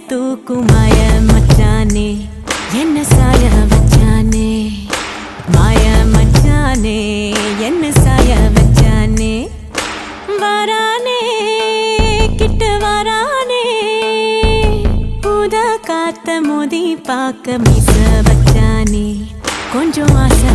தூக்கும் மாய மச்சானே என்ன சாய வச்சானே மாய மச்சானே என்ன சாய வச்சானே வரானே கிட்ட வரானே பூத காத்த மோதி பார்க்க மீச வச்சானே கொஞ்சம் ஆசை